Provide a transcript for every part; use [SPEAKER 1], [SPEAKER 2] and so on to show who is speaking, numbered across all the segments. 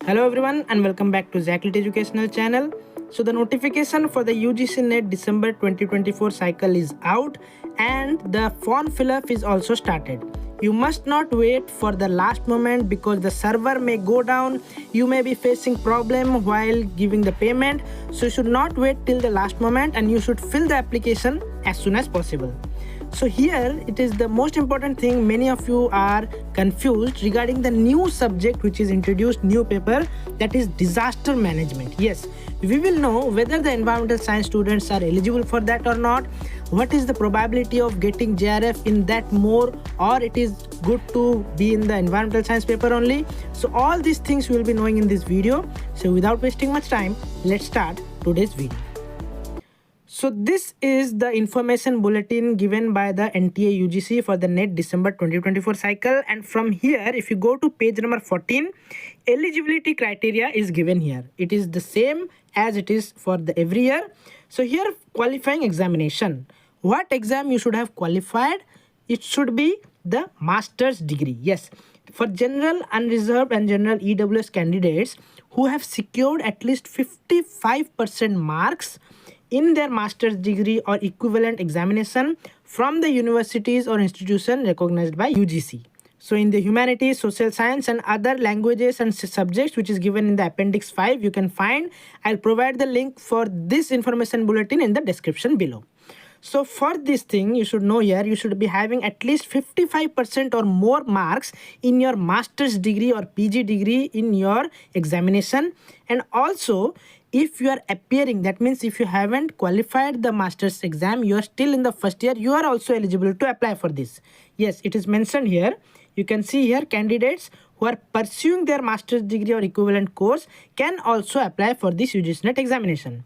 [SPEAKER 1] Hello everyone and welcome back to ZakLiT educational channel. So the notification for the UGC NET December 2024 cycle is out and the form fill-up is also started. You must not wait for the last moment because the server may go down. You may be facing problem while giving the payment. So you should not wait till the last moment and you should fill the application as soon as possible. So here it is the most important thing. Many of you are confused regarding the new subject which is introduced, new paper, that is disaster management. Yes, we will know whether the environmental science students are eligible for that or not. What is the probability of getting JRF in that more, or it is good to be in the environmental science paper only. So all these things we will be knowing in this video. So without wasting much time, let's start today's video. So this is the information bulletin given by the NTA UGC for the NET December 2024 cycle, and from here if you go to page number 14, eligibility criteria is given here. It is the same as it is for the every year. So here qualifying examination. What exam you should have qualified? It should be the master's degree. Yes, for general unreserved and general EWS candidates who have secured at least 55% marks in their master's degree or equivalent examination from the universities or institution recognized by UGC. So in the humanities, social science and other languages and subjects which is given in the appendix 5, you can find. I'll provide the link for this information bulletin in the description below. So for this thing, you should know here, you should be having at least 55% or more marks in your master's degree or PG degree in your examination. And also, if you are appearing, that means if you haven't qualified the master's exam, you are still in the first year, you are also eligible to apply for this. Yes, it is mentioned here. You can see here candidates who are pursuing their master's degree or equivalent course can also apply for this UGC NET examination.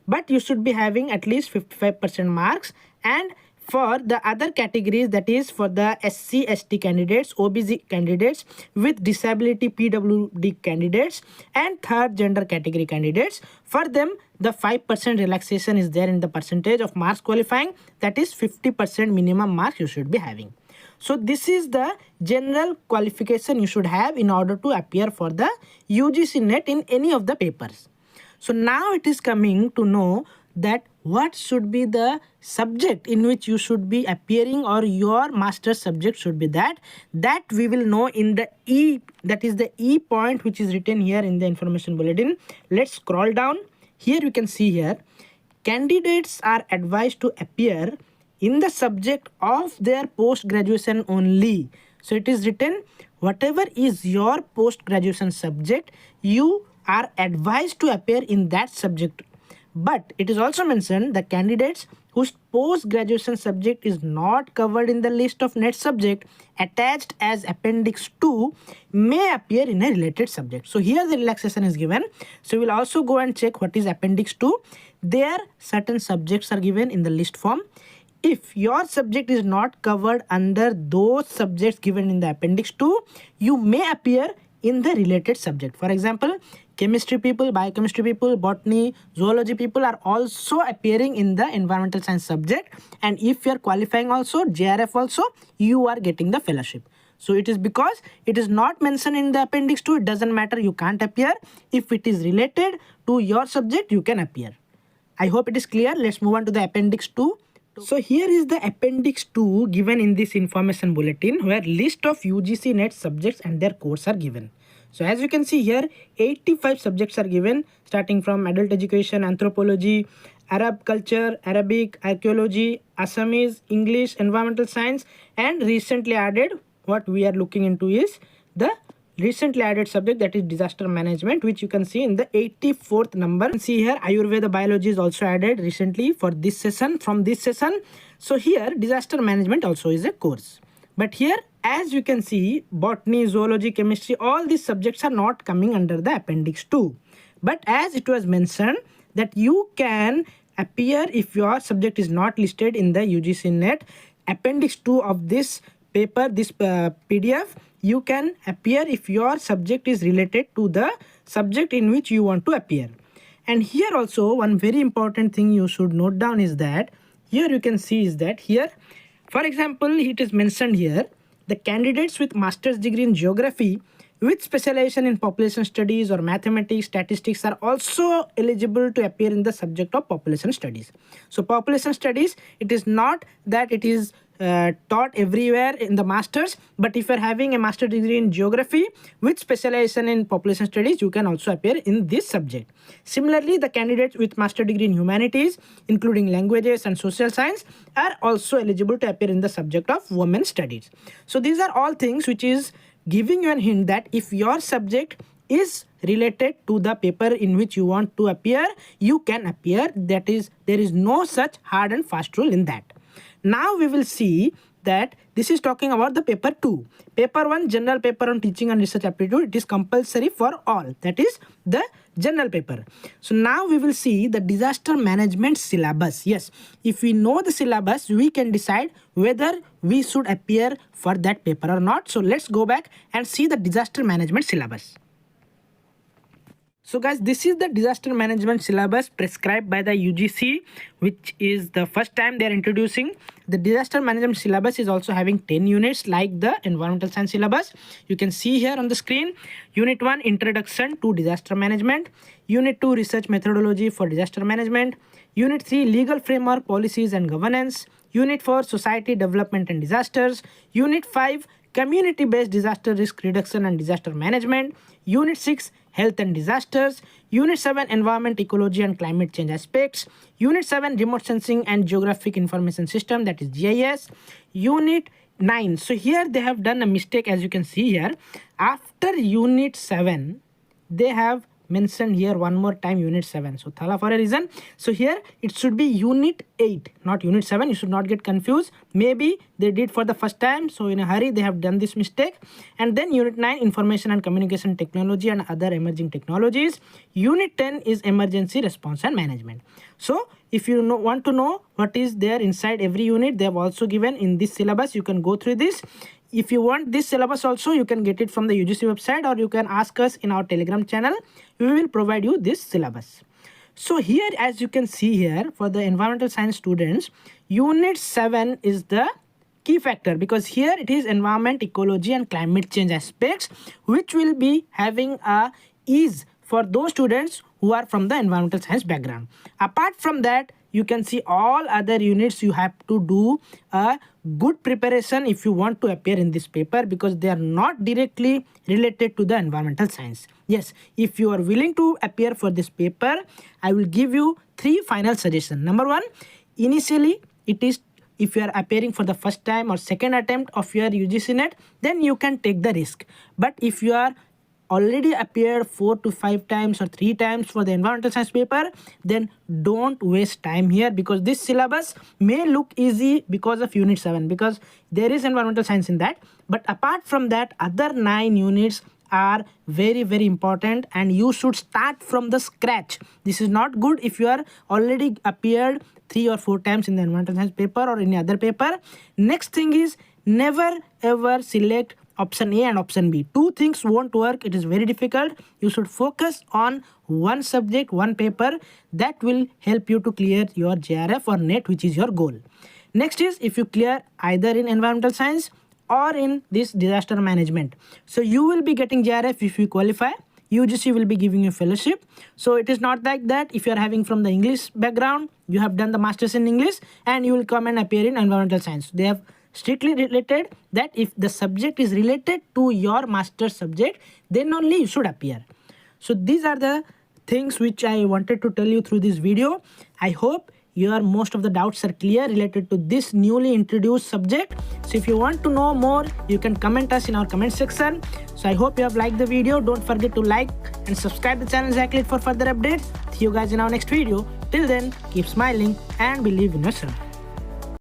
[SPEAKER 1] But you should be having at least 55% marks, and for the other categories, that is for the SC, ST candidates, OBC candidates with disability, PWD candidates and third gender category candidates, for them the 5% relaxation is there in the percentage of marks qualifying, that is 50% minimum marks you should be having. So this is the general qualification you should have in order to appear for the UGC NET in any of the papers. So now it is coming to know that what should be the subject in which you should be appearing, or your master's subject should be that we will know in the E, that is the E point which is written here in the information bulletin. Let's scroll down. Here you can see here, candidates are advised to appear in the subject of their post-graduation only. So it is written, whatever is your post-graduation subject, you are advised to appear in that subject. But it is also mentioned the candidates whose post-graduation subject is not covered in the list of NET subject attached as appendix 2 may appear in a related subject. So here the relaxation is given. So we'll also go and check what is appendix 2. There certain subjects are given in the list form. If your subject is not covered under those subjects given in the appendix 2, you may appear in the related subject. For example, chemistry people, biochemistry people, botany, zoology people are also appearing in the environmental science subject, and if you are qualifying also, JRF also, you are getting the fellowship. So it is because it is not mentioned in the appendix 2, it doesn't matter, you can't appear. If it is related to your subject, you can appear. I hope it is clear. Let's move on to the appendix 2. So here is the appendix 2 given in this information bulletin, where list of UGC NET subjects and their course are given. So as you can see here, 85 subjects are given, starting from adult education, anthropology, Arab culture, Arabic, archaeology, Assamese, English, environmental science, and recently added, what we are looking into is the recently added subject, that is disaster management, which you can see in the 84th number. You can see here Ayurveda biology is also added recently for this session, from this session. So here disaster management also is a course. But here, as you can see, botany, zoology, chemistry, all these subjects are not coming under the appendix 2. But as it was mentioned that you can appear if your subject is not listed in the UGC NET appendix 2 of this paper, this PDF, you can appear if your subject is related to the subject in which you want to appear. And here also one very important thing you should note down is that here you can see is that here, for example, it is mentioned here, the candidates with master's degree in geography with specialization in population studies or mathematics, statistics are also eligible to appear in the subject of population studies. So population studies, it is not that it is taught everywhere in the masters, but if you're having a master degree in geography with specialization in population studies, you can also appear in this subject. Similarly, the candidates with master degree in humanities, including languages and social science, are also eligible to appear in the subject of women's studies. So these are all things which is giving you a hint that if your subject is related to the paper in which you want to appear, you can appear. That is, there is no such hard and fast rule in that. Now we will see that this is talking about the paper 2. Paper 1, general paper on teaching and research aptitude, it is compulsory for all. That is the general paper. So now we will see the disaster management syllabus. Yes, if we know the syllabus, we can decide whether we should appear for that paper or not. So let's go back and see the disaster management syllabus. So guys, this is the disaster management syllabus prescribed by the UGC, which is the first time they are introducing. The disaster management syllabus is also having 10 units like the environmental science syllabus. You can see here on the screen. Unit 1, Introduction to Disaster Management. Unit 2, Research Methodology for Disaster Management. Unit 3, Legal Framework, Policies and Governance. Unit 4, Society Development and Disasters. Unit 5, Community-Based Disaster Risk Reduction and Disaster Management. Unit 6, Health and Disasters. Unit 7, Environment, Ecology and Climate Change Aspects. Unit 7, Remote Sensing and Geographic Information System, that is GIS. Unit 9. So here they have done a mistake, as you can see here. After Unit 7, they have mentioned here one more time Unit 7. So thala for a reason. So here it should be Unit 8, not Unit 7. You should not get confused. Maybe they did for the first time, so in a hurry they have done this mistake. And then Unit 9, Information and Communication Technology and Other Emerging Technologies. Unit 10 is Emergency Response and Management. So if you want to know what is there inside every unit, they have also given in this syllabus. You can go through this. If you want this syllabus also, you can get it from the UGC website, or you can ask us in our Telegram channel. We will provide you this syllabus. So here, as you can see here, for the environmental science students, Unit 7 is the key factor, because here it is environment, ecology and climate change aspects, which will be having a ease for those students who are from the environmental science background. Apart from that, you can see all other units you have to do a good preparation if you want to appear in this paper, because they are not directly related to the environmental science. Yes, if you are willing to appear for this paper, I will give you 3 final suggestions. Number 1, initially it is, if you are appearing for the first time or second attempt of your UGC NET, then you can take the risk. But if you are already appeared 4 to 5 times or 3 times for the environmental science paper, then don't waste time here, because this syllabus may look easy because of Unit 7, because there is environmental science in that. But apart from that, other 9 units are very, very important, and you should start from the scratch. This is not good if you are already appeared 3 or 4 times in the environmental science paper or any other paper. Next thing is, never ever select option A and option B. 2 things won't work. It is very difficult. You should focus on one subject, one paper. That will help you to clear your JRF or NET, which is your goal. Next is, if you clear either in environmental science or in this disaster management, so you will be getting JRF if you qualify. UGC will be giving you fellowship. So it is not like that if you are having from the English background, you have done the masters in English and you will come and appear in environmental science. They have strictly related that if the subject is related to your master subject, then only you should appear. So these are the things which I wanted to tell you through this video. I hope your most of the doubts are clear related to this newly introduced subject. So if you want to know more, you can comment us in our comment section. So I hope you have liked the video. Don't forget to like and subscribe the channel ZakLiT for further updates. See you guys in our next video. Till then, keep smiling and believe in yourself.